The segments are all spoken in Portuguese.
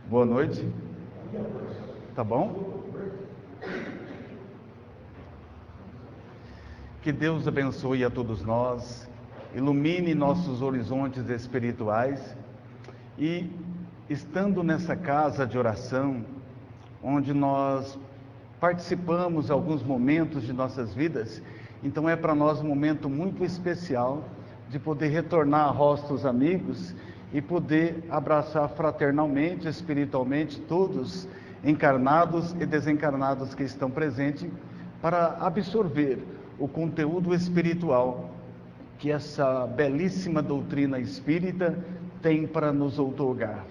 Boa noite. Tá bom? Que Deus abençoe a todos nós, ilumine nossos horizontes espirituais e, estando nessa casa de oração, onde nós participamos alguns momentos de nossas vidas, então é para nós um momento muito especial de poder retornar a rostos amigos e poder abraçar fraternalmente, espiritualmente, todos encarnados e desencarnados que estão presentes, para absorver o conteúdo espiritual que essa belíssima doutrina espírita tem para nos outorgar.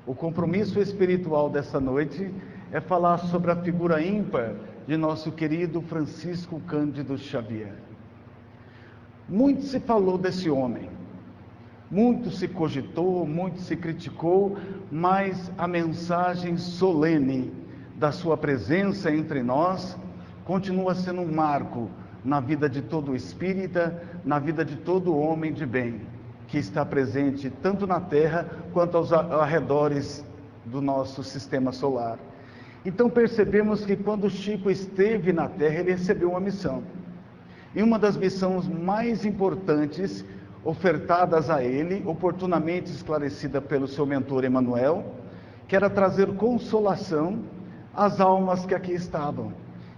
O compromisso espiritual dessa noite é falar sobre a figura ímpar de nosso querido Francisco Cândido Xavier. Muito se falou desse homem, muito se cogitou, muito se criticou, mas a mensagem solene da sua presença entre nós continua sendo um marco na vida de todo espírita, na vida de todo homem de bem, que está presente tanto na Terra quanto aos arredores do nosso sistema solar. Então percebemos que quando Chico esteve na Terra, ele recebeu uma missão. E uma das missões mais importantes ofertadas a ele, oportunamente esclarecida pelo seu mentor Emmanuel, que era trazer consolação às almas que aqui estavam,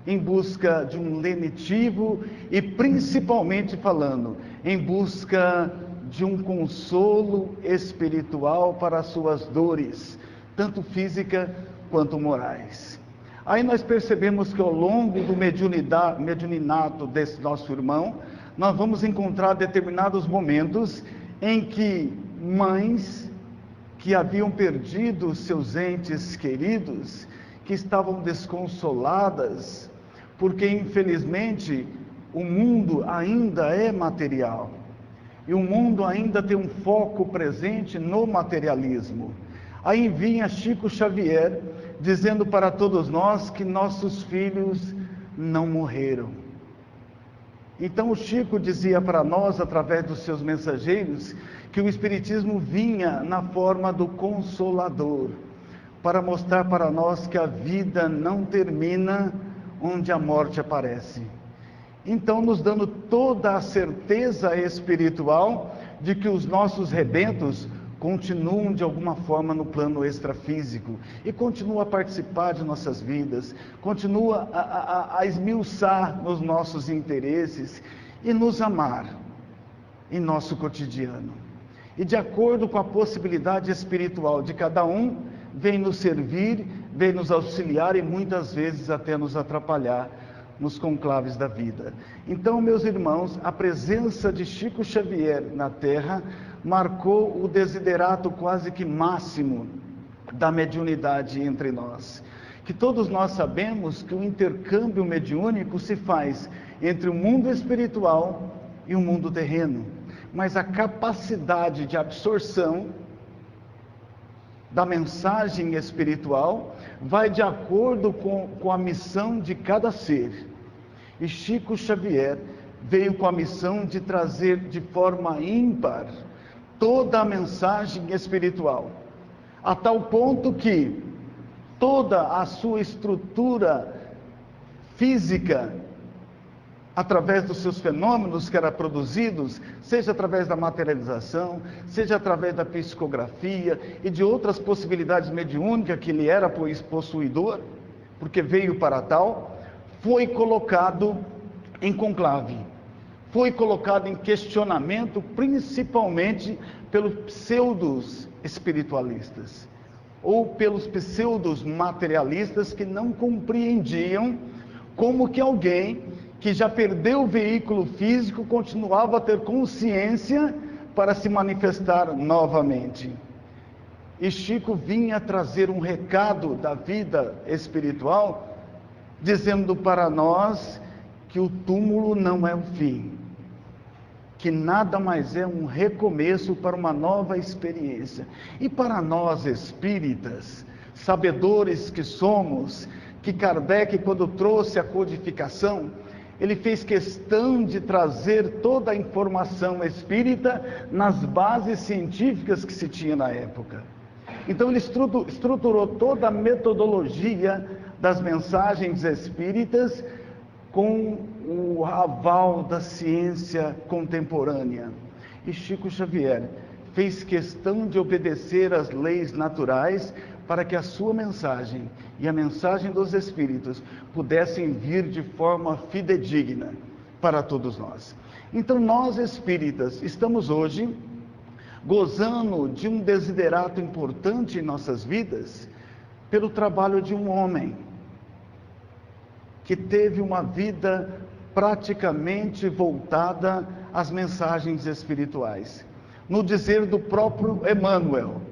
em busca de um lenitivo e, principalmente falando, em busca de um consolo espiritual para as suas dores, tanto física quanto morais. Aí nós percebemos que ao longo do mediuninato desse nosso irmão, nós vamos encontrar determinados momentos em que mães que haviam perdido seus entes queridos, que estavam desconsoladas, porque infelizmente o mundo ainda é material, e o mundo ainda tem um foco presente no materialismo. Aí vinha Chico Xavier dizendo para todos nós que nossos filhos não morreram. Então o Chico dizia para nós, através dos seus mensageiros, que o Espiritismo vinha na forma do Consolador, para mostrar para nós que a vida não termina onde a morte aparece. Então, nos dando toda a certeza espiritual de que os nossos rebentos continuam de alguma forma no plano extrafísico e continuam a participar de nossas vidas, continuam a esmiuçar nos nossos interesses e nos amar em nosso cotidiano. E de acordo com a possibilidade espiritual de cada um, vem nos servir, vem nos auxiliar e muitas vezes até nos atrapalhar nos conclaves da vida. Então, meus irmãos, a presença de Chico Xavier na Terra marcou o desiderato quase que máximo da mediunidade entre nós. Que todos nós sabemos que o intercâmbio mediúnico se faz entre o mundo espiritual e o mundo terreno, mas a capacidade de absorção da mensagem espiritual vai de acordo com a missão de cada ser. E Chico Xavier veio com a missão de trazer de forma ímpar toda a mensagem espiritual, a tal ponto que toda a sua estrutura física, através dos seus fenômenos que eram produzidos, seja através da materialização, seja através da psicografia e de outras possibilidades mediúnicas que ele era possuidor, porque veio para tal, foi colocado em conclave, foi colocado em questionamento, principalmente pelos pseudos espiritualistas, ou pelos pseudos materialistas que não compreendiam como que alguém que já perdeu o veículo físico continuava a ter consciência para se manifestar novamente. E Chico vinha trazer um recado da vida espiritual, dizendo para nós que o túmulo não é o fim, que nada mais é um recomeço para uma nova experiência. E para nós espíritas, sabedores que somos, que Kardec, quando trouxe a codificação, ele fez questão de trazer toda a informação espírita nas bases científicas que se tinha na época. Então ele estruturou toda a metodologia das mensagens espíritas com o aval da ciência contemporânea. E Chico Xavier fez questão de obedecer às leis naturais para que a sua mensagem e a mensagem dos Espíritos pudessem vir de forma fidedigna para todos nós. Então nós espíritas estamos hoje gozando de um desiderato importante em nossas vidas pelo trabalho de um homem que teve uma vida praticamente voltada às mensagens espirituais. No dizer do próprio Emmanuel,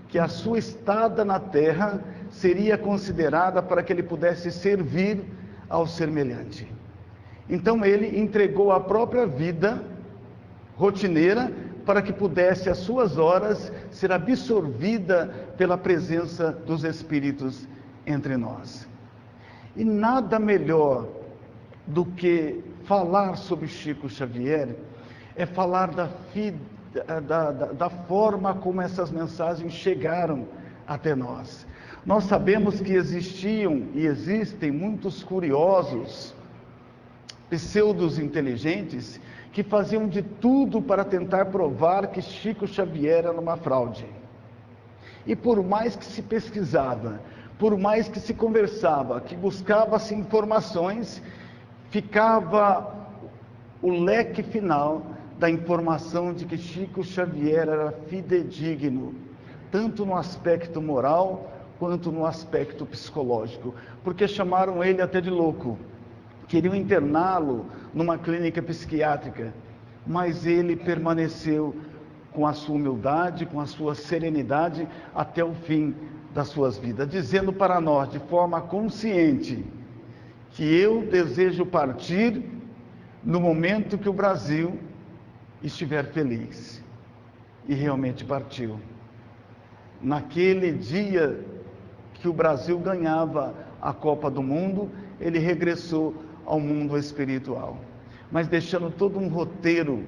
que a sua estada na terra seria considerada para que ele pudesse servir ao semelhante. Então ele entregou a própria vida rotineira para que pudesse, às suas horas, ser absorvida pela presença dos Espíritos entre nós. E nada melhor do que falar sobre Chico Xavier é falar da forma como essas mensagens chegaram até nós. Nós sabemos que existiam e existem muitos curiosos, pseudos inteligentes, que faziam de tudo para tentar provar que Chico Xavier era uma fraude. E por mais que se pesquisava, por mais que se conversava, que buscava-se informações, ficava o leque final da informação de que Chico Xavier era fidedigno, tanto no aspecto moral quanto no aspecto psicológico, porque chamaram ele até de louco, queriam interná-lo numa clínica psiquiátrica, mas ele permaneceu com a sua humildade, com a sua serenidade até o fim das suas vidas, dizendo para nós de forma consciente que eu desejo partir no momento que o Brasil estiver feliz. E realmente partiu. Naquele dia que o Brasil ganhava a Copa do Mundo, ele regressou ao mundo espiritual, mas deixando todo um roteiro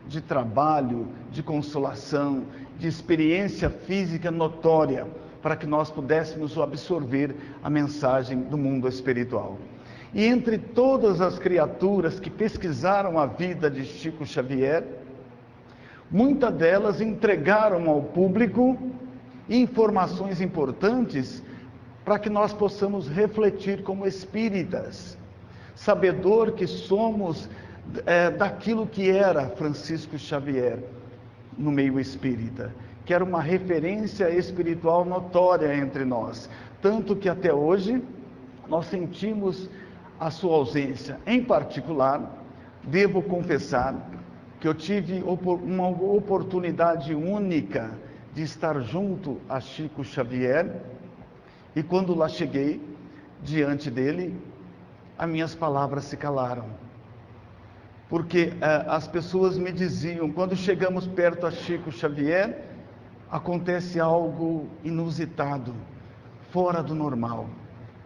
de trabalho, de consolação, de experiência física notória, para que nós pudéssemos absorver a mensagem do mundo espiritual. E entre todas as criaturas que pesquisaram a vida de Chico Xavier, muitas delas entregaram ao público informações importantes para que nós possamos refletir como espíritas, sabedor que somos daquilo que era Francisco Xavier no meio espírita, que era uma referência espiritual notória entre nós, tanto que até hoje nós sentimos a sua ausência. Em particular, devo confessar que eu tive uma oportunidade única de estar junto a Chico Xavier, e quando lá cheguei diante dele, as minhas palavras se calaram, porque as pessoas me diziam, quando chegamos perto a Chico Xavier, acontece algo inusitado, fora do normal.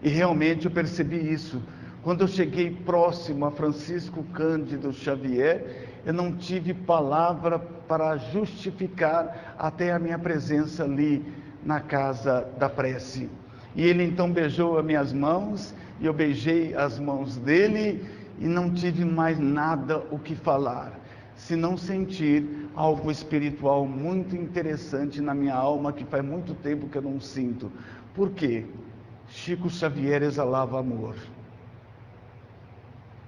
E realmente eu percebi isso. Quando eu cheguei próximo a Francisco Cândido Xavier, eu não tive palavra para justificar até a minha presença ali na casa da prece. E ele então beijou as minhas mãos, e eu beijei as mãos dele, e não tive mais nada o que falar, senão sentir algo espiritual muito interessante na minha alma, que faz muito tempo que eu não sinto. Por quê? Chico Xavier exalava amor.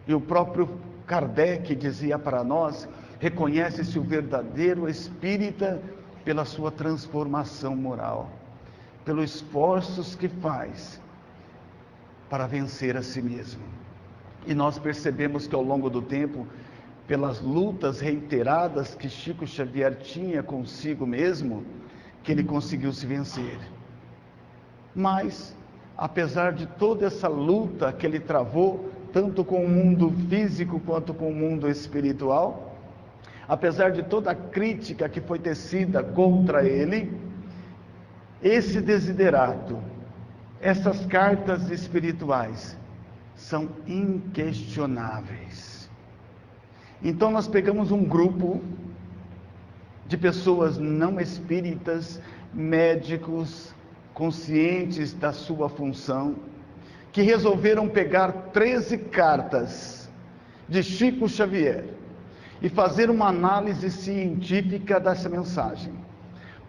E o próprio Kardec dizia para nós, reconhece-se o verdadeiro espírita pela sua transformação moral, pelos esforços que faz para vencer a si mesmo. E nós percebemos que ao longo do tempo, pelas lutas reiteradas que Chico Xavier tinha consigo mesmo, que ele conseguiu se vencer. Mas, apesar de toda essa luta que ele travou, tanto com o mundo físico quanto com o mundo espiritual, apesar de toda a crítica que foi tecida contra ele, esse desiderato, essas cartas espirituais, são inquestionáveis. Então nós pegamos um grupo de pessoas não espíritas, médicos, conscientes da sua função, que resolveram pegar 13 cartas de Chico Xavier e fazer uma análise científica dessa mensagem,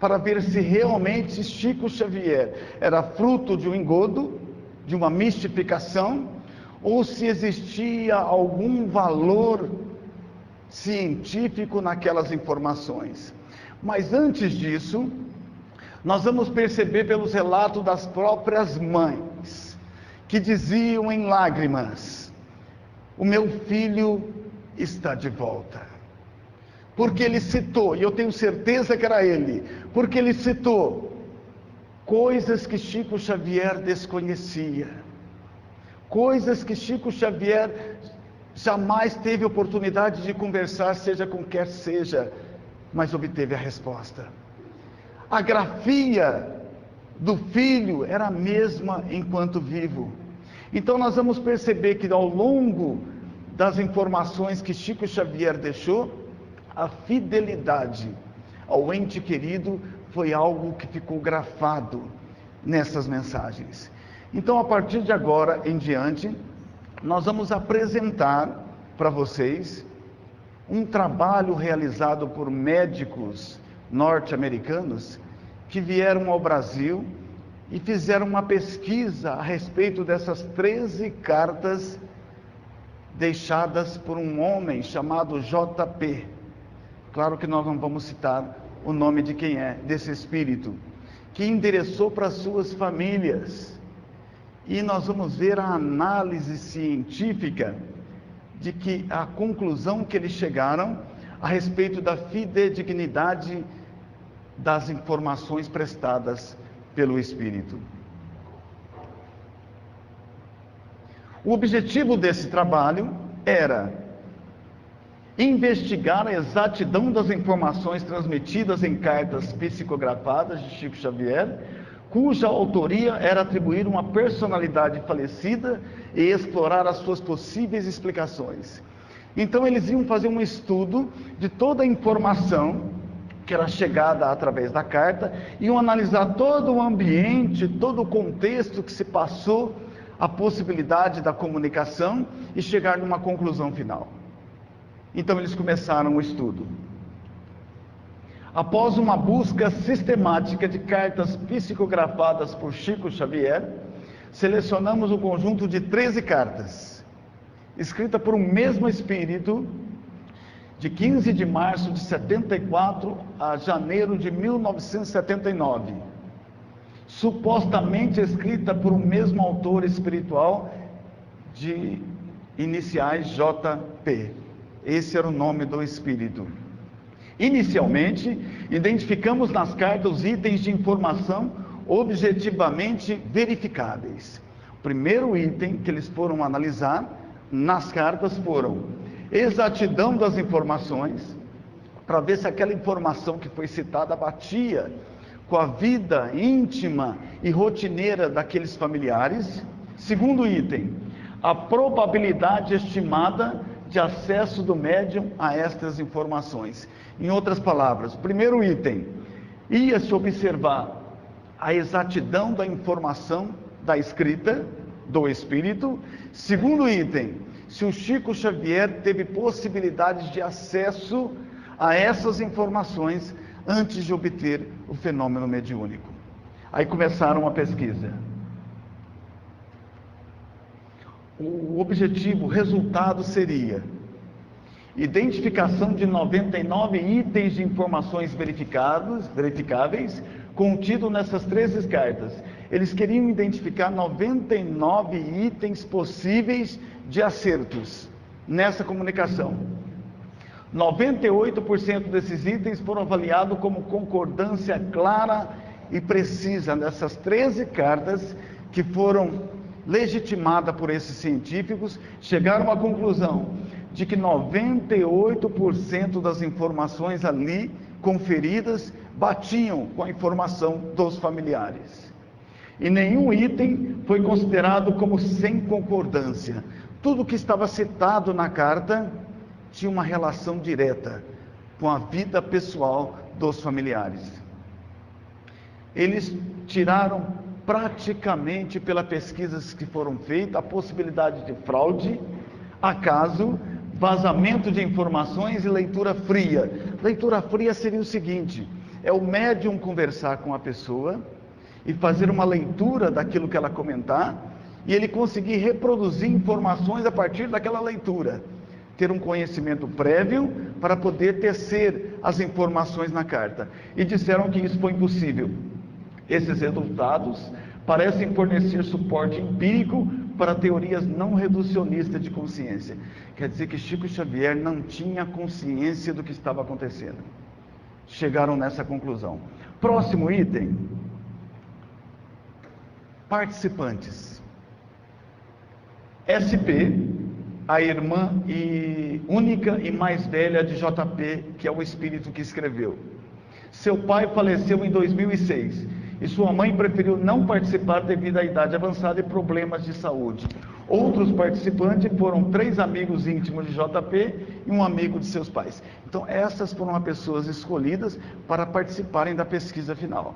para ver se realmente Chico Xavier era fruto de um engodo, de uma mistificação, ou se existia algum valor científico naquelas informações. Mas antes disso, nós vamos perceber pelos relatos das próprias mães, que diziam em lágrimas: o meu filho está de volta. Porque ele citou, e eu tenho certeza que era ele, porque ele citou coisas que Chico Xavier desconhecia, coisas que Chico Xavier jamais teve oportunidade de conversar, seja com quem seja, mas obteve a resposta. A grafia do filho era a mesma enquanto vivo. Então nós vamos perceber que ao longo das informações que Chico Xavier deixou, a fidelidade ao ente querido foi algo que ficou grafado nessas mensagens. Então, a partir de agora em diante, nós vamos apresentar para vocês um trabalho realizado por médicos norte-americanos que vieram ao Brasil e fizeram uma pesquisa a respeito dessas 13 cartas deixadas por um homem chamado J.P. Claro que nós não vamos citar o nome de quem é, desse espírito, que endereçou para suas famílias. E nós vamos ver a análise científica de que a conclusão que eles chegaram a respeito da fidedignidade das informações prestadas pelo espírito. O objetivo desse trabalho era investigar a exatidão das informações transmitidas em cartas psicografadas de Chico Xavier, cuja autoria era atribuir uma personalidade falecida e explorar as suas possíveis explicações. Então eles iam fazer um estudo de toda a informação que era chegada através da carta, iam analisar todo o ambiente, todo o contexto que se passou, a possibilidade da comunicação e chegar numa conclusão final. Então eles começaram o estudo. Após uma busca sistemática de cartas psicografadas por Chico Xavier, selecionamos um conjunto de 13 cartas, escritas por um mesmo espírito, de 15 de março de 74 a janeiro de 1979, supostamente escrita por um mesmo autor espiritual de iniciais JP. Esse era o nome do espírito. Inicialmente, identificamos nas cartas os itens de informação objetivamente verificáveis. O primeiro item que eles foram analisar nas cartas foram exatidão das informações, para ver se aquela informação que foi citada batia com a vida íntima e rotineira daqueles familiares. Segundo item, a probabilidade estimada de acesso do médium a estas informações. Em outras palavras, primeiro item, ia-se observar a exatidão da informação da escrita do espírito. Segundo item, se o Chico Xavier teve possibilidades de acesso a essas informações antes de obter o fenômeno mediúnico. Aí começaram a pesquisa. O objetivo, o resultado seria identificação de 99 itens de informações verificáveis contido nessas 13 cartas. Eles queriam identificar 99 itens possíveis de acertos nessa comunicação. 98% desses itens foram avaliados como concordância clara e precisa nessas 13 cartas que foram legitimadas por esses científicos. Chegaram à conclusão de que 98% das informações ali conferidas batiam com a informação dos familiares. E nenhum item foi considerado como sem concordância. Tudo que estava citado na carta tinha uma relação direta com a vida pessoal dos familiares. Eles tiraram praticamente, pelas pesquisas que foram feitas, a possibilidade de fraude, acaso, vazamento de informações e leitura fria. Leitura fria seria o seguinte: é o médium conversar com a pessoa e fazer uma leitura daquilo que ela comentar, e ele conseguir reproduzir informações a partir daquela leitura, ter um conhecimento prévio para poder tecer as informações na carta. E disseram que isso foi impossível. Esses resultados parecem fornecer suporte empírico para teorias não reducionistas de consciência. Quer dizer que Chico Xavier não tinha consciência do que estava acontecendo. Chegaram nessa conclusão. Próximo item: participantes. SP, a irmã única e mais velha de JP, que é o espírito que escreveu. Seu pai faleceu em 2006 e sua mãe preferiu não participar devido à idade avançada e problemas de saúde. Outros participantes foram 3 amigos íntimos de JP e um amigo de seus pais. Então, essas foram as pessoas escolhidas para participarem da pesquisa final.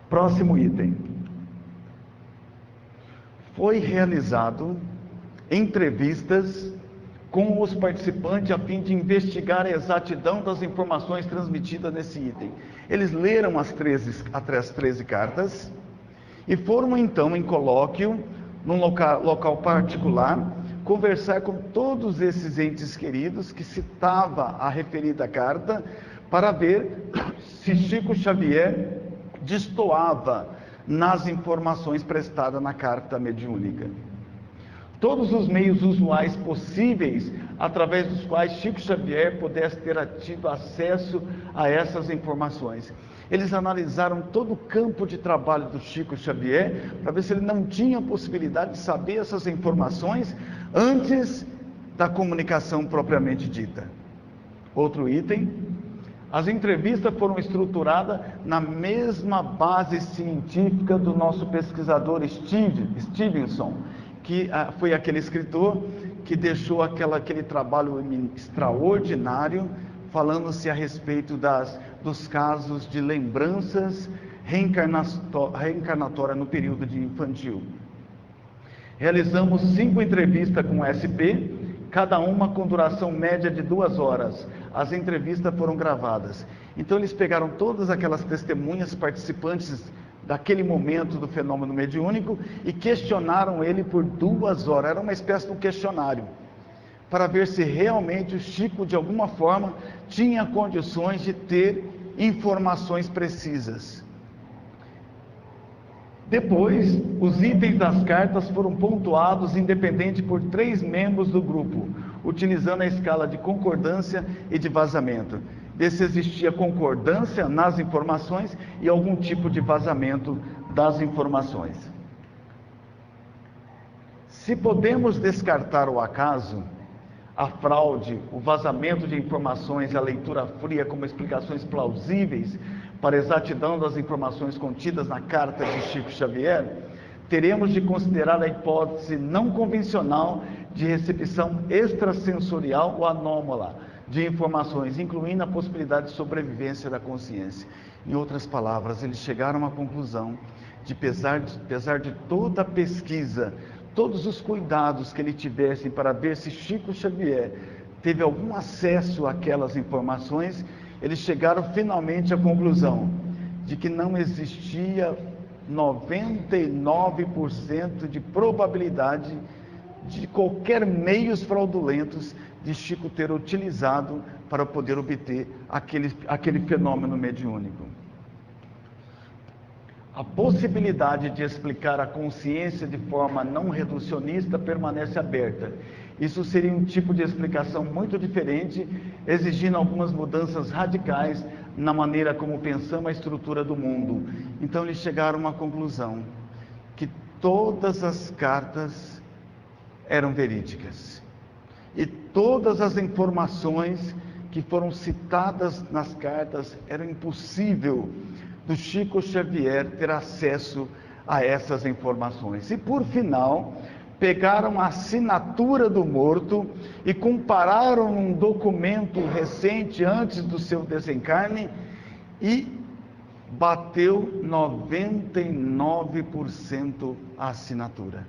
Próximo item. Foi realizado entrevistas com os participantes a fim de investigar a exatidão das informações transmitidas nesse item. Eles leram as 13 cartas e foram então em colóquio, num local particular, conversar com todos esses entes queridos que citava a referida carta, para ver se Chico Xavier destoava nas informações prestadas na carta mediúnica. Todos os meios usuais possíveis, através dos quais Chico Xavier pudesse ter tido acesso a essas informações. Eles analisaram todo o campo de trabalho do Chico Xavier, para ver se ele não tinha possibilidade de saber essas informações antes da comunicação propriamente dita. Outro item: as entrevistas foram estruturadas na mesma base científica do nosso pesquisador Stevenson, que foi aquele escritor que deixou aquele trabalho extraordinário, falando-se a respeito dos casos de lembranças reencarnatórias no período de infantil. Realizamos 5 entrevistas com o SP, cada uma com duração média de 2 horas. As entrevistas foram gravadas. Então eles pegaram todas aquelas testemunhas participantes daquele momento do fenômeno mediúnico e questionaram ele por 2 horas. Era uma espécie de um questionário, para ver se realmente o Chico, de alguma forma, tinha condições de ter informações precisas. Depois, os itens das cartas foram pontuados independente por 3 membros do grupo, utilizando a escala de concordância e de vazamento. Ver se existia concordância nas informações e algum tipo de vazamento das informações. Se podemos descartar o acaso, a fraude, o vazamento de informações e a leitura fria como explicações plausíveis para a exatidão das informações contidas na carta de Chico Xavier, teremos de considerar a hipótese não convencional de recepção extrasensorial ou anômala de informações, incluindo a possibilidade de sobrevivência da consciência. Em outras palavras, eles chegaram à conclusão de, apesar de toda a pesquisa, todos os cuidados que ele tivessem para ver se Chico Xavier teve algum acesso àquelas informações, eles chegaram finalmente à conclusão de que não existia 99% de probabilidade de qualquer meios fraudulentos de Chico ter utilizado para poder obter aquele fenômeno mediúnico. A possibilidade de explicar a consciência de forma não reducionista permanece aberta. Isso seria um tipo de explicação muito diferente, exigindo algumas mudanças radicais na maneira como pensamos a estrutura do mundo. Então eles chegaram a uma conclusão, que todas as cartas eram verídicas. E todas as informações que foram citadas nas cartas, era impossível do Chico Xavier ter acesso a essas informações. E por final, pegaram a assinatura do morto e compararam um documento recente antes do seu desencarne e bateu 99% a assinatura.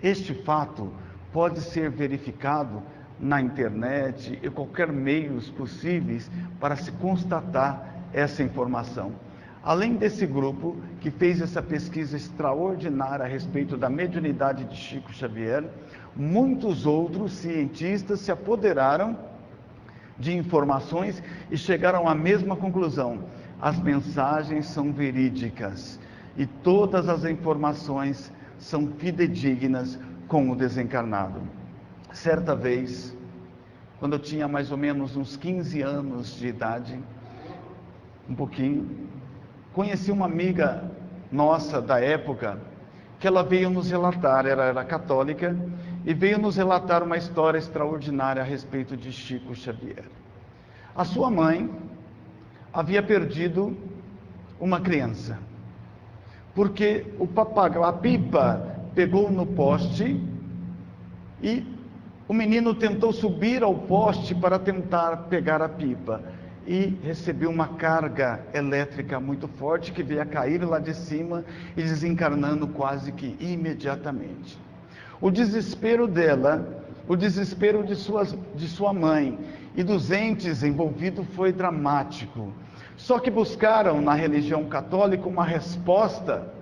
Este fato pode ser verificado na internet e qualquer meios possíveis para se constatar essa informação. Além desse grupo que fez essa pesquisa extraordinária a respeito da mediunidade de Chico Xavier, muitos outros cientistas se apoderaram de informações e chegaram à mesma conclusão: as mensagens são verídicas e todas as informações são fidedignas com o desencarnado. Certa vez, quando eu tinha mais ou menos uns 15 anos de idade, um pouquinho, conheci uma amiga nossa da época, que ela veio nos relatar, ela era católica, e veio nos relatar uma história extraordinária a respeito de Chico Xavier. A sua mãe havia perdido uma criança, porque o papagaio, a pipa, pegou no poste e o menino tentou subir ao poste para tentar pegar a pipa e recebeu uma carga elétrica muito forte que veio a cair lá de cima e desencarnando quase que imediatamente. O desespero dela, o desespero de sua mãe e dos entes envolvidos foi dramático. Só que buscaram na religião católica uma resposta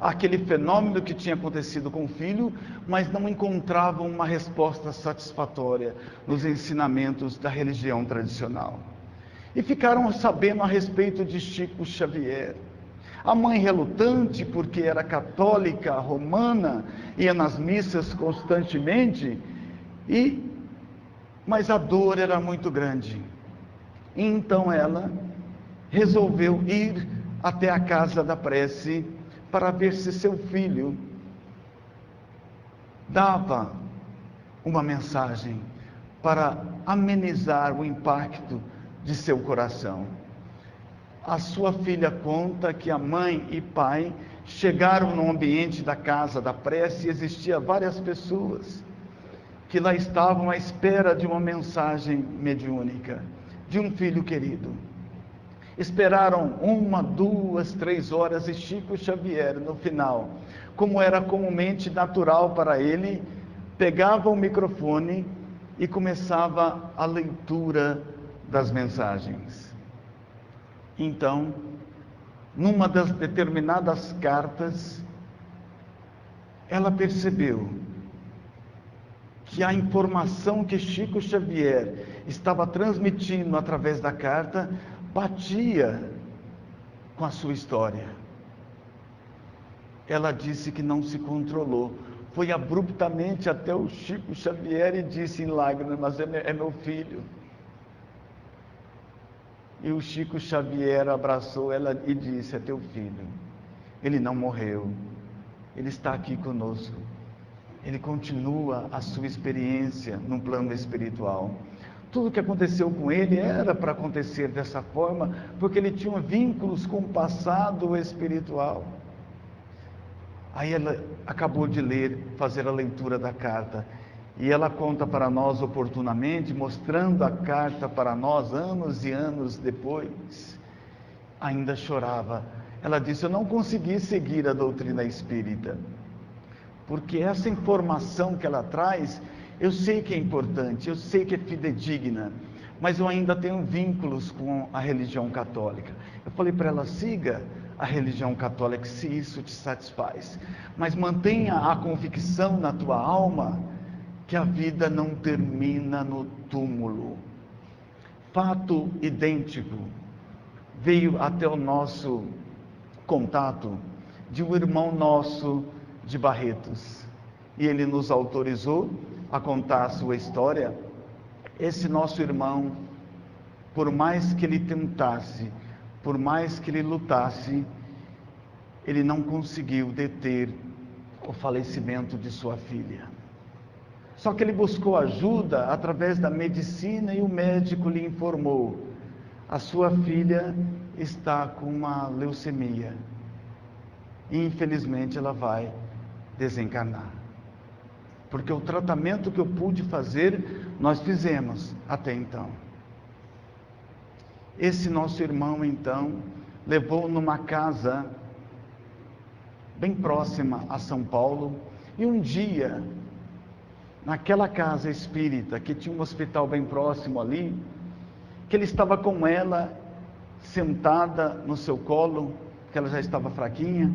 àquele fenômeno que tinha acontecido com o filho, mas não encontravam uma resposta satisfatória nos ensinamentos da religião tradicional. E ficaram sabendo a respeito de Chico Xavier. A mãe relutante, porque era católica romana, ia nas missas constantemente, mas a dor era muito grande. E então ela resolveu ir até a casa da prece para ver se seu filho dava uma mensagem para amenizar o impacto de seu coração. A sua filha conta que a mãe e pai chegaram no ambiente da casa da prece e existiam várias pessoas que lá estavam à espera de uma mensagem mediúnica, de um filho querido. Esperaram 1, 2, 3 horas e Chico Xavier, no final, como era comumente natural para ele, pegava o microfone e começava a leitura das mensagens. Então, numa das determinadas cartas, ela percebeu que a informação que Chico Xavier estava transmitindo através da carta batia com a sua história. Ela disse que não se controlou, foi abruptamente até o Chico Xavier e disse em lágrimas: mas é meu filho. E o Chico Xavier abraçou ela e disse: é teu filho, ele não morreu, ele está aqui conosco, ele continua a sua experiência no plano espiritual. Tudo que aconteceu com ele era para acontecer dessa forma, porque ele tinha vínculos com o passado espiritual. Aí ela acabou de fazer a leitura da carta, e ela conta para nós oportunamente, mostrando a carta para nós anos e anos depois. Ainda chorava. Ela disse: eu não consegui seguir a doutrina espírita, porque essa informação que ela traz, eu sei que é importante, eu sei que é fidedigna, mas eu ainda tenho vínculos com a religião católica. Eu falei para ela: siga a religião católica se isso te satisfaz, mas mantenha a convicção na tua alma que a vida não termina no túmulo. Fato idêntico veio até o nosso contato de um irmão nosso de Barretos, e ele nos autorizou a contar a sua história. Esse nosso irmão, por mais que ele tentasse, por mais que ele lutasse, ele não conseguiu deter o falecimento de sua filha. Só que ele buscou ajuda através da medicina e o médico lhe informou: a sua filha está com uma leucemia e infelizmente ela vai desencarnar. porque o tratamento que eu pude fazer, nós fizemos até então. Esse nosso irmão, então, levou numa casa bem próxima a São Paulo, e um dia, naquela casa espírita, que tinha um hospital bem próximo ali, que ele estava com ela, sentada no seu colo, que ela já estava fraquinha,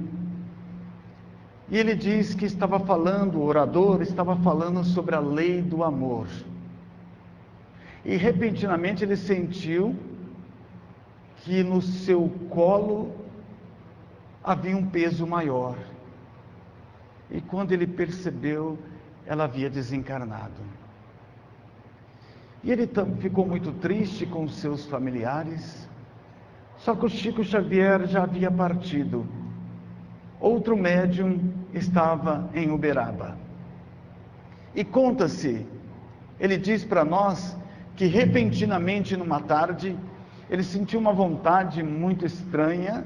e ele diz que estava falando, o orador estava falando sobre a lei do amor, e repentinamente ele sentiu que no seu colo havia um peso maior, e quando ele percebeu, ela havia desencarnado. E ele ficou muito triste com os seus familiares, só que o Chico Xavier já havia partido. Outro médium estava em Uberaba. E conta-se, ele diz para nós, que repentinamente numa tarde, ele sentiu uma vontade muito estranha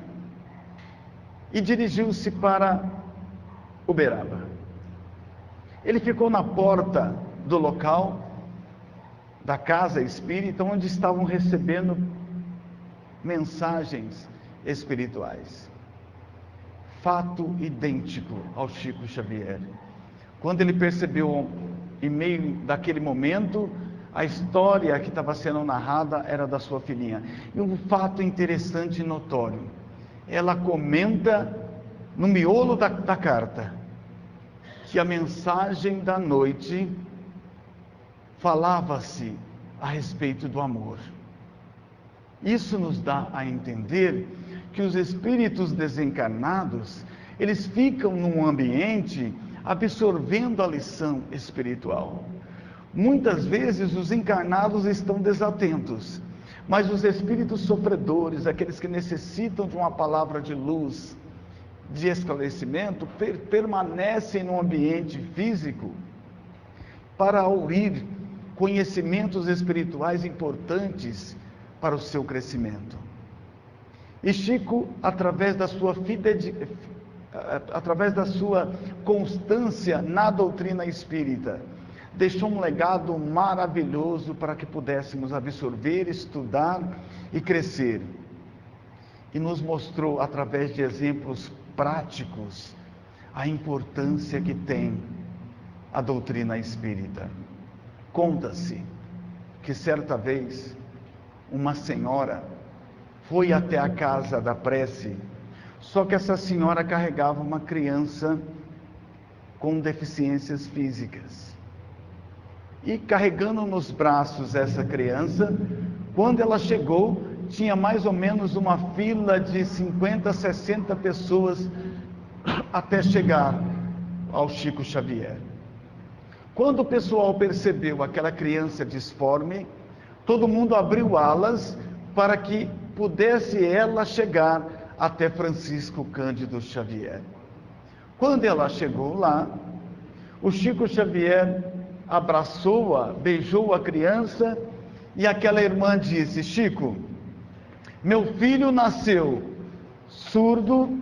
e dirigiu-se para Uberaba. Ele ficou na porta do local, da casa espírita, onde estavam recebendo mensagens espirituais. Fato idêntico ao Chico Xavier. Quando ele percebeu, em meio daquele momento, a história que estava sendo narrada era da sua filhinha. E um fato interessante e notório, ela comenta no miolo da carta, que a mensagem da noite falava-se a respeito do amor. Isso nos dá a entender que os espíritos desencarnados, eles ficam num ambiente absorvendo a lição espiritual. Muitas vezes os encarnados estão desatentos, mas os espíritos sofredores, aqueles que necessitam de uma palavra de luz, de esclarecimento, permanecem no ambiente físico para ouvir conhecimentos espirituais importantes para o seu crescimento. E Chico, através da sua constância na doutrina espírita, deixou um legado maravilhoso para que pudéssemos absorver, estudar e crescer. E nos mostrou, através de exemplos práticos, a importância que tem a doutrina espírita. Conta-se que certa vez uma senhora foi até a casa da prece, só que essa senhora carregava uma criança com deficiências físicas. E carregando nos braços essa criança, quando ela chegou, tinha mais ou menos uma fila de 50, 60 pessoas até chegar ao Chico Xavier. Quando o pessoal percebeu aquela criança disforme, todo mundo abriu alas para que pudesse ela chegar até Francisco Cândido Xavier. Quando ela chegou lá, o Chico Xavier abraçou-a, beijou a criança, e aquela irmã disse: Chico, meu filho nasceu surdo,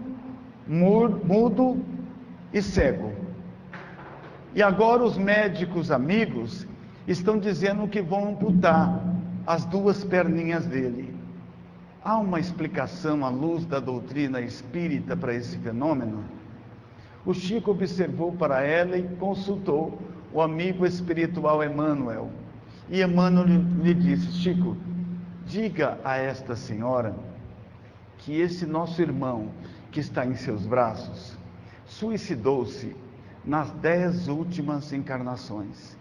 mudo e cego. E agora os médicos amigos estão dizendo que vão amputar as duas perninhas dele. Há uma explicação à luz da doutrina espírita para esse fenômeno? O Chico observou para ela e consultou o amigo espiritual Emmanuel. E Emmanuel lhe disse: Chico, diga a esta senhora que esse nosso irmão que está em seus braços suicidou-se nas 10 últimas encarnações.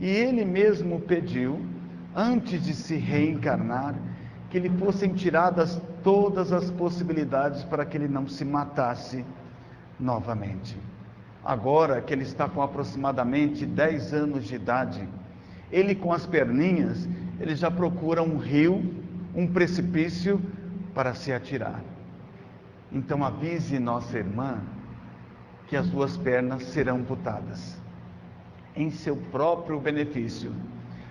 E ele mesmo pediu, antes de se reencarnar, que lhe fossem tiradas todas as possibilidades para que ele não se matasse novamente. Agora que ele está com aproximadamente 10 anos de idade, ele com as perninhas, ele já procura um rio, um precipício para se atirar. Então avise nossa irmã que as duas pernas serão amputadas, em seu próprio benefício,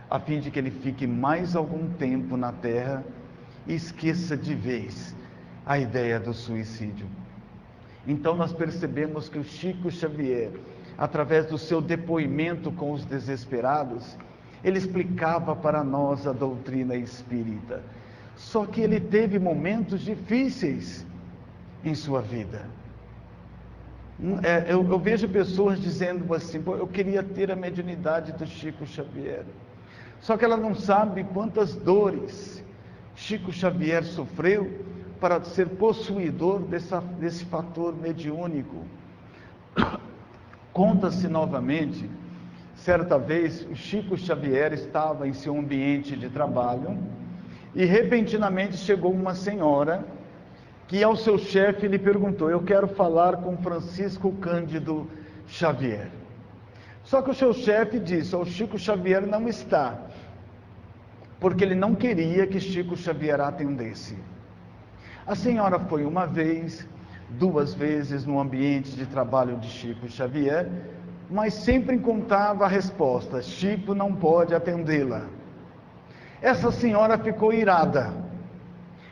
a fim de que ele fique mais algum tempo na terra e esqueça de vez a ideia do suicídio. Então nós percebemos que o Chico Xavier, através do seu depoimento com os desesperados, ele explicava para nós a doutrina espírita. Só que ele teve momentos difíceis em sua vida. Eu vejo pessoas dizendo assim: eu queria ter a mediunidade do Chico Xavier. Só que ela não sabe quantas dores Chico Xavier sofreu para ser possuidor desse fator mediúnico. Conta-se novamente, certa vez, o Chico Xavier estava em seu ambiente de trabalho e repentinamente chegou uma senhora que ao seu chefe lhe perguntou: eu quero falar com Francisco Cândido Xavier. Só que o seu chefe disse: o Chico Xavier não está, porque ele não queria que Chico Xavier atendesse. A senhora foi uma vez, 2 vezes no ambiente de trabalho de Chico Xavier, mas sempre encontrava a resposta: Chico não pode atendê-la. Essa senhora ficou irada,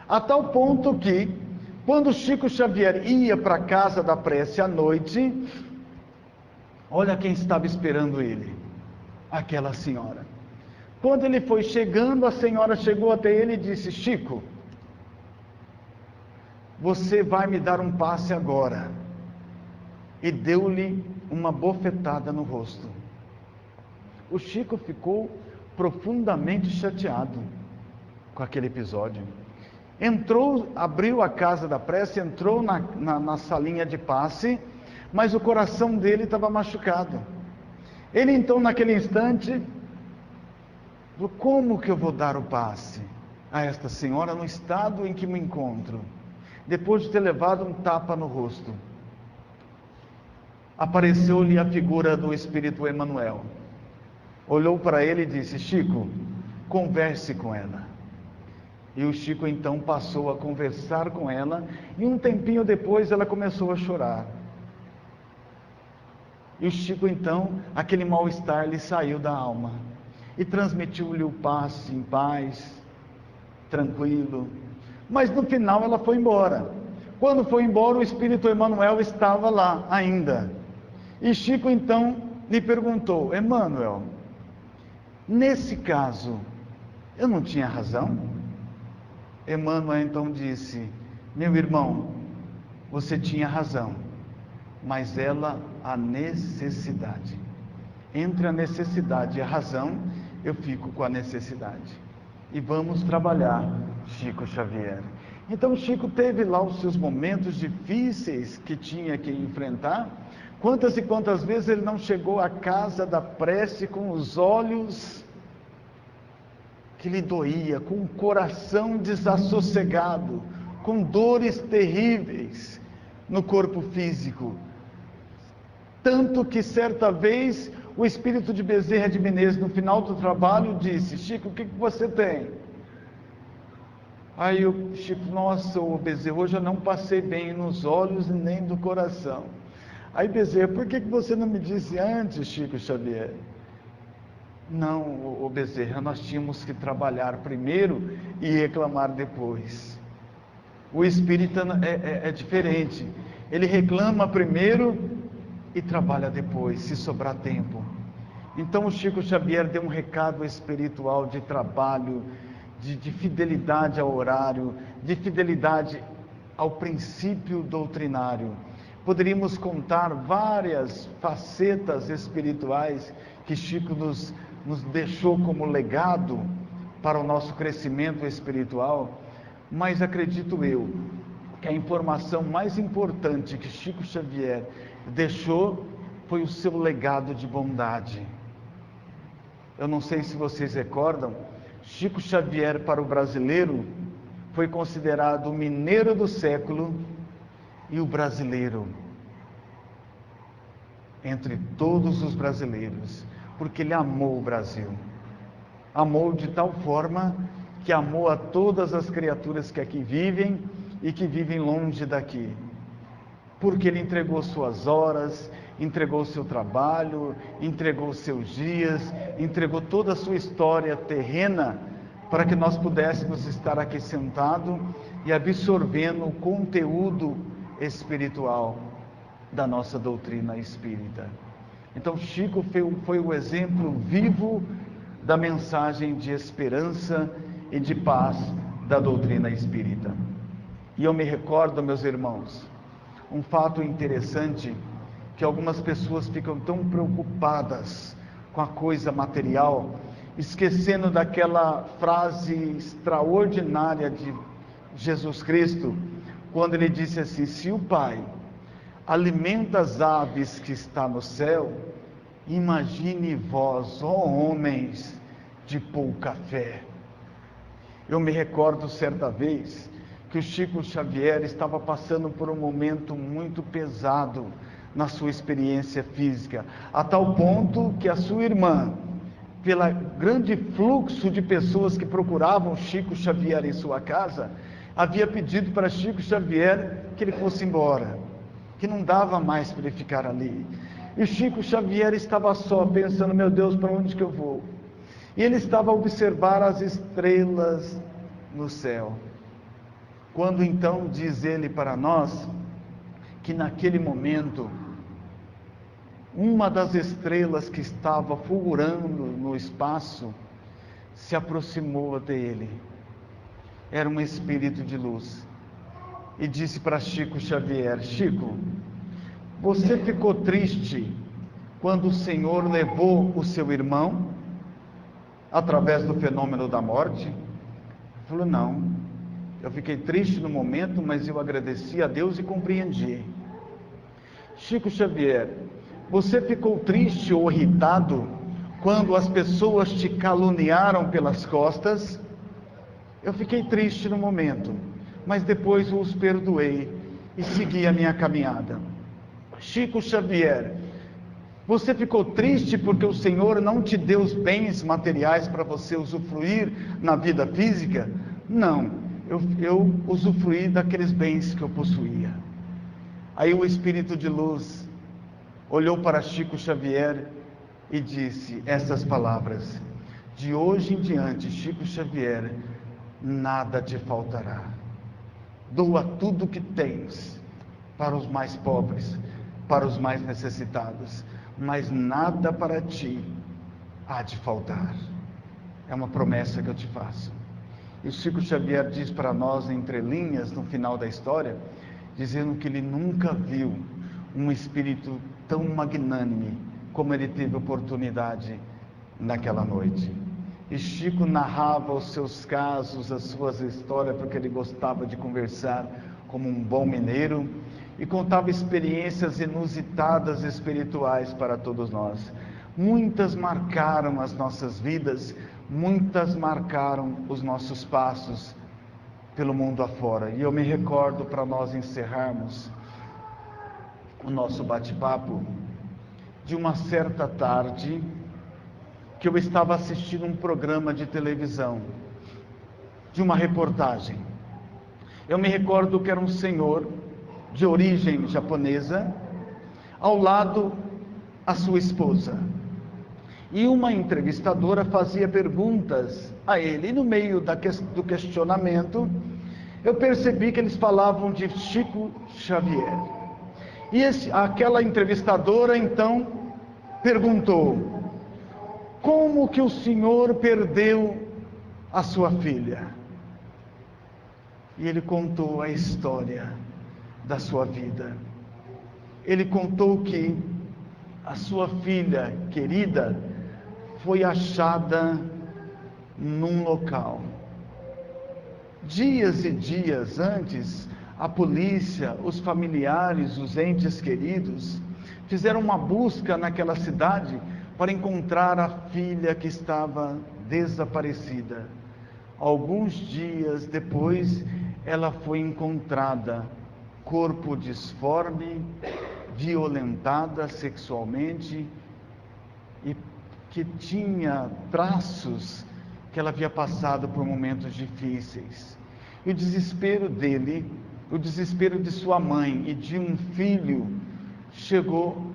a tal ponto que, quando Chico Xavier ia para a casa da prece à noite, olha quem estava esperando ele, aquela senhora. Quando ele foi chegando, a senhora chegou até ele e disse: Chico, você vai me dar um passe agora. E deu-lhe uma bofetada no rosto. O Chico ficou profundamente chateado com aquele episódio. Entrou, abriu a casa da prece, entrou na salinha de passe, mas o coração dele estava machucado. Ele então, naquele instante, falou: como que eu vou dar o passe a esta senhora no estado em que me encontro? Depois de ter levado um tapa no rosto, apareceu-lhe a figura do Espírito Emmanuel. Olhou para ele e disse: Chico, converse com ela. E o Chico então passou a conversar com ela, e um tempinho depois ela começou a chorar. E o Chico então, aquele mal-estar lhe saiu da alma, e transmitiu-lhe o passe em paz, tranquilo. Mas no final ela foi embora. Quando foi embora, o Espírito Emmanuel estava lá ainda. E Chico então lhe perguntou: Emmanuel, nesse caso, eu não tinha razão? Emmanuel então disse: meu irmão, você tinha razão, mas ela a necessidade. Entre a necessidade e a razão, eu fico com a necessidade. E vamos trabalhar, Chico Xavier. Então Chico teve lá os seus momentos difíceis que tinha que enfrentar. Quantas e quantas vezes ele não chegou à casa da prece com os olhos que lhe doía, com o coração desassossegado, com dores terríveis no corpo físico. Tanto que certa vez o espírito de Bezerra de Menezes, no final do trabalho, disse: Chico, o que você tem? Aí o Chico: nossa, Bezerra, hoje eu não passei bem nos olhos e nem do coração. Aí Bezerra: por que você não me disse antes, Chico Xavier? Não, Bezerra, nós tínhamos que trabalhar primeiro e reclamar depois. O espírita é diferente, ele reclama primeiro e trabalha depois, se sobrar tempo. Então o Chico Xavier deu um recado espiritual de trabalho, de fidelidade ao horário, de fidelidade ao princípio doutrinário. Poderíamos contar várias facetas espirituais que Chico nos deixou como legado para o nosso crescimento espiritual, mas acredito eu que a informação mais importante que Chico Xavier deixou foi o seu legado de bondade. Eu não sei se vocês recordam, Chico Xavier para o brasileiro foi considerado o mineiro do século e o brasileiro entre todos os brasileiros, porque ele amou o Brasil, amou de tal forma que amou a todas as criaturas que aqui vivem e que vivem longe daqui, porque ele entregou suas horas, entregou seu trabalho, entregou seus dias, entregou toda a sua história terrena, para que nós pudéssemos estar aqui sentado e absorvendo o conteúdo espiritual da nossa doutrina espírita. Então Chico foi o exemplo vivo da mensagem de esperança e de paz da doutrina espírita. E eu me recordo, meus irmãos, um fato interessante, que algumas pessoas ficam tão preocupadas com a coisa material, esquecendo daquela frase extraordinária de Jesus Cristo, quando ele disse assim: se o Pai alimenta as aves que está no céu, imagine vós, ó homens de pouca fé. Eu me recordo certa vez que o Chico Xavier estava passando por um momento muito pesado na sua experiência física, a tal ponto que a sua irmã, pelo grande fluxo de pessoas que procuravam Chico Xavier em sua casa, havia pedido para Chico Xavier que ele fosse embora, que não dava mais para ele ficar ali. E Chico Xavier estava só, pensando: meu Deus, para onde que eu vou? E ele estava a observar as estrelas no céu. Quando então diz ele para nós que naquele momento uma das estrelas que estava fulgurando no espaço se aproximou dele. Era um espírito de luz e disse para Chico Xavier: Chico, você ficou triste quando o Senhor levou o seu irmão através do fenômeno da morte? Ele falou: não, eu fiquei triste no momento, mas eu agradeci a Deus e compreendi. Chico Xavier, você ficou triste ou irritado quando as pessoas te caluniaram pelas costas? Eu fiquei triste no momento, mas depois os perdoei e segui a minha caminhada. Chico Xavier, você ficou triste porque o Senhor não te deu os bens materiais para você usufruir na vida física? Não, eu usufruí daqueles bens que eu possuía. Aí o Espírito de Luz olhou para Chico Xavier e disse essas palavras: de hoje em diante, Chico Xavier, nada te faltará. Doa tudo que tens para os mais pobres, para os mais necessitados, mas nada para ti há de faltar. É uma promessa que eu te faço. E Chico Xavier diz para nós, entre linhas, no final da história, dizendo que ele nunca viu um espírito tão magnânime como ele teve oportunidade naquela noite. E Chico narrava os seus casos, as suas histórias, porque ele gostava de conversar como um bom mineiro, e contava experiências inusitadas espirituais para todos nós. Muitas marcaram as nossas vidas, muitas marcaram os nossos passos pelo mundo afora. E eu me recordo, para nós encerrarmos o nosso bate-papo, de uma certa tarde que eu estava assistindo um programa de televisão, de uma reportagem. Eu me recordo que era um senhor de origem japonesa, ao lado a sua esposa, e uma entrevistadora fazia perguntas a ele, e no meio do questionamento, eu percebi que eles falavam de Chico Xavier, e aquela entrevistadora então perguntou: como que o senhor perdeu a sua filha? E ele contou a história da sua vida. Ele contou que a sua filha querida foi achada num local. Dias e dias antes, a polícia, os familiares, os entes queridos, fizeram uma busca naquela cidade para encontrar a filha que estava desaparecida. Alguns dias depois, ela foi encontrada, corpo disforme, violentada sexualmente, e que tinha traços que ela havia passado por momentos difíceis. E o desespero dele, o desespero de sua mãe e de um filho, chegou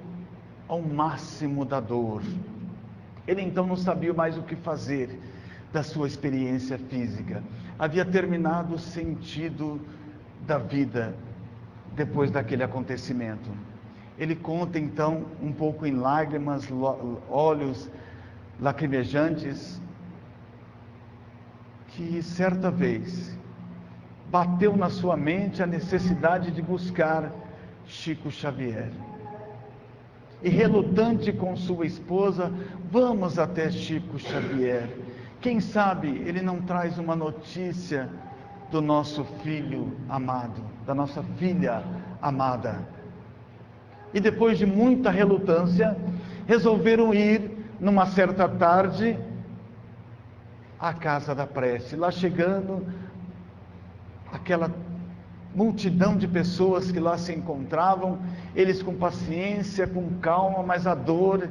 ao máximo da dor. Ele então não sabia mais o que fazer da sua experiência física. Havia terminado o sentido da vida depois daquele acontecimento. Ele conta então, um pouco em lágrimas, olhos lacrimejantes, que certa vez bateu na sua mente a necessidade de buscar Chico Xavier. E relutante com sua esposa, vamos até Chico Xavier. Quem sabe ele não traz uma notícia do nosso filho amado, da nossa filha amada. E depois de muita relutância, resolveram ir numa certa tarde à casa da prece. Lá chegando, aquela multidão de pessoas que lá se encontravam, eles com paciência, com calma, mas a dor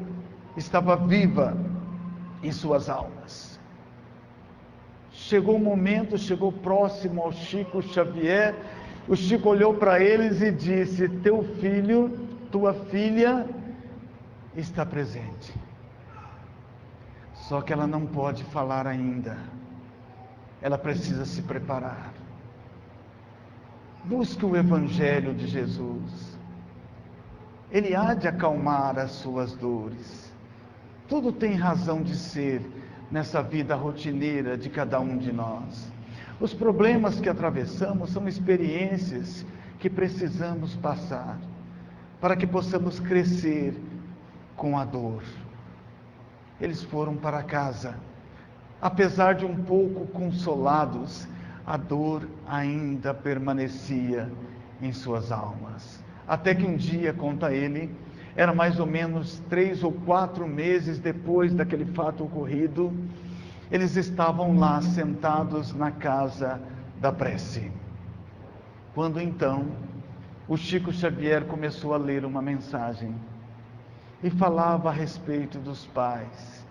estava viva em suas almas. Chegou o momento, chegou próximo ao Chico Xavier, o Chico olhou para eles e disse: teu filho, tua filha está presente. Só que ela não pode falar ainda, ela precisa se preparar. Busque o Evangelho de Jesus, ele há de acalmar as suas dores. Tudo tem razão de ser nessa vida rotineira de cada um de nós. Os problemas que atravessamos são experiências que precisamos passar, para que possamos crescer com a dor. Eles foram para casa, apesar de um pouco consolados, a dor ainda permanecia em suas almas. Até que um dia, conta ele, era mais ou menos 3 ou 4 meses depois daquele fato ocorrido, eles estavam lá sentados na casa da prece. Quando então, o Chico Xavier começou a ler uma mensagem e falava a respeito dos pais.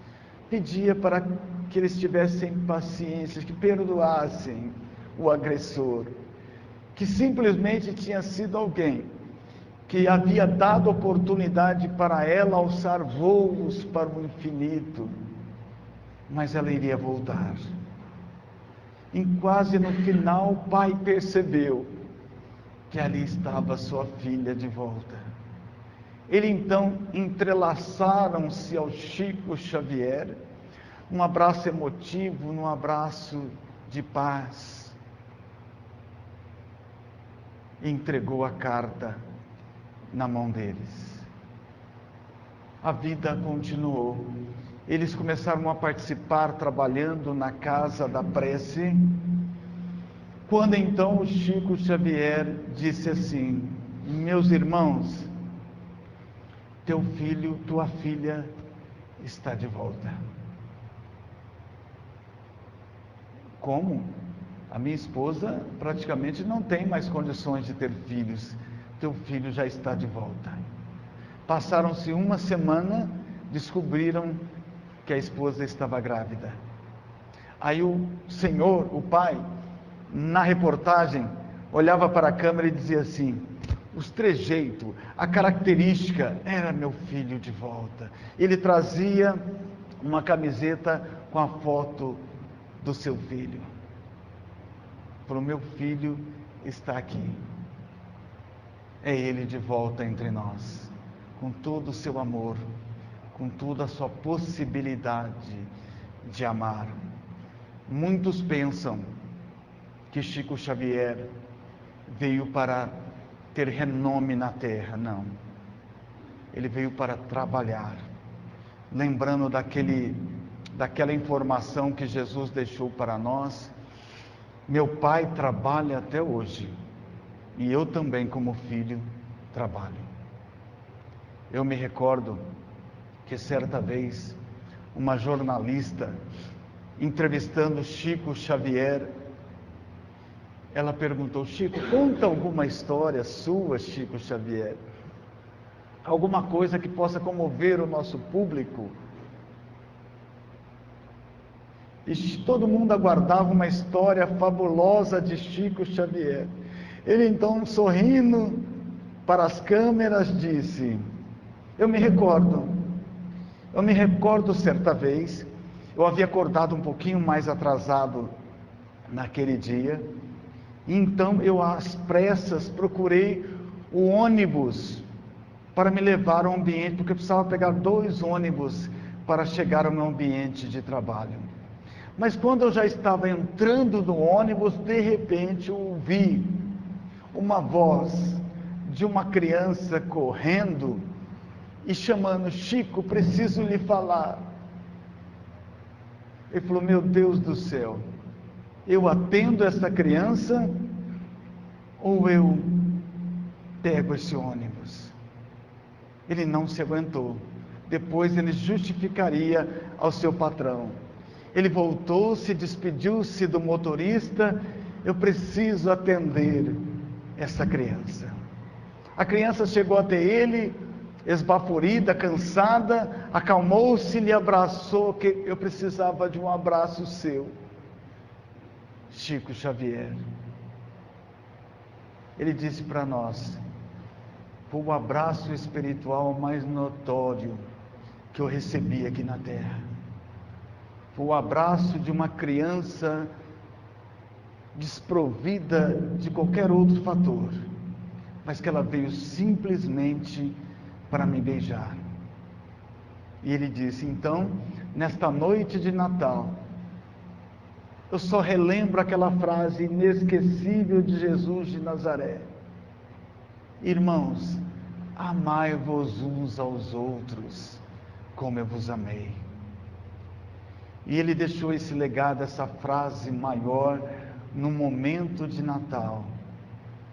Pedia para que eles tivessem paciência, que perdoassem o agressor, que simplesmente tinha sido alguém que havia dado oportunidade para ela alçar voos para o infinito, mas ela iria voltar. E quase no final, o pai percebeu que ali estava sua filha de volta. Ele então entrelaçaram-se ao Chico Xavier, um abraço emotivo, um abraço de paz. E entregou a carta na mão deles. A vida continuou. Eles começaram a participar, trabalhando na casa da prece. Quando então o Chico Xavier disse assim: meus irmãos, teu filho, tua filha está de volta. Como? A minha esposa praticamente não tem mais condições de ter filhos. Teu filho já está de volta. Passaram-se uma semana, descobriram que a esposa estava grávida. Aí o senhor, o pai, na reportagem, olhava para a câmera e dizia assim: os trejeitos, a característica, era meu filho de volta. Ele trazia uma camiseta com a foto do seu filho. Falou: meu filho está aqui. É ele de volta entre nós, com todo o seu amor, com toda a sua possibilidade de amar. Muitos pensam que Chico Xavier veio para ter renome na terra. Não, ele veio para trabalhar, lembrando daquela informação que Jesus deixou para nós: meu pai trabalha até hoje, e eu também, como filho, trabalho. Eu me recordo que certa vez uma jornalista, entrevistando Chico Xavier, ela perguntou: Chico, conta alguma história sua, Chico Xavier, alguma coisa que possa comover o nosso público. E todo mundo aguardava uma história fabulosa de Chico Xavier. Ele então, sorrindo para as câmeras, disse: eu me recordo certa vez, eu havia acordado um pouquinho mais atrasado naquele dia, e então eu às pressas procurei o ônibus para me levar ao ambiente, porque eu precisava pegar 2 ônibus para chegar ao meu ambiente de trabalho. Mas quando eu já estava entrando no ônibus, de repente eu ouvi uma voz de uma criança correndo e chamando: Chico, preciso lhe falar. Ele falou: meu Deus do céu, eu atendo essa criança ou eu pego esse ônibus? Ele não se aguentou. Depois ele justificaria ao seu patrão. Ele voltou-se, despediu-se do motorista: eu preciso atender essa criança. A criança chegou até ele, esbaforida, cansada, acalmou-se e lhe abraçou, que eu precisava de um abraço seu. Chico Xavier. Ele disse para nós: foi o abraço espiritual mais notório que eu recebi aqui na Terra. Foi o abraço de uma criança desprovida de qualquer outro fator, mas que ela veio simplesmente para me beijar. E ele disse: então, nesta noite de Natal, eu só relembro aquela frase inesquecível de Jesus de Nazaré: irmãos, amai-vos uns aos outros, como eu vos amei. E ele deixou esse legado, essa frase maior, no momento de Natal,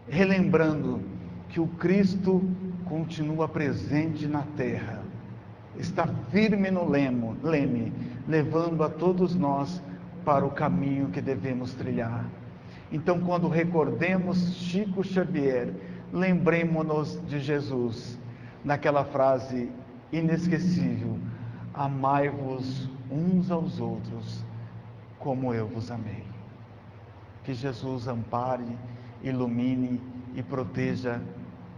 relembrando que o Cristo continua presente na terra, está firme no leme, levando a todos nós para o caminho que devemos trilhar. Então, quando recordemos Chico Xavier, lembremos-nos de Jesus, naquela frase inesquecível: amai-vos uns aos outros, como eu vos amei. Que Jesus ampare, ilumine e proteja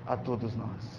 a todos nós.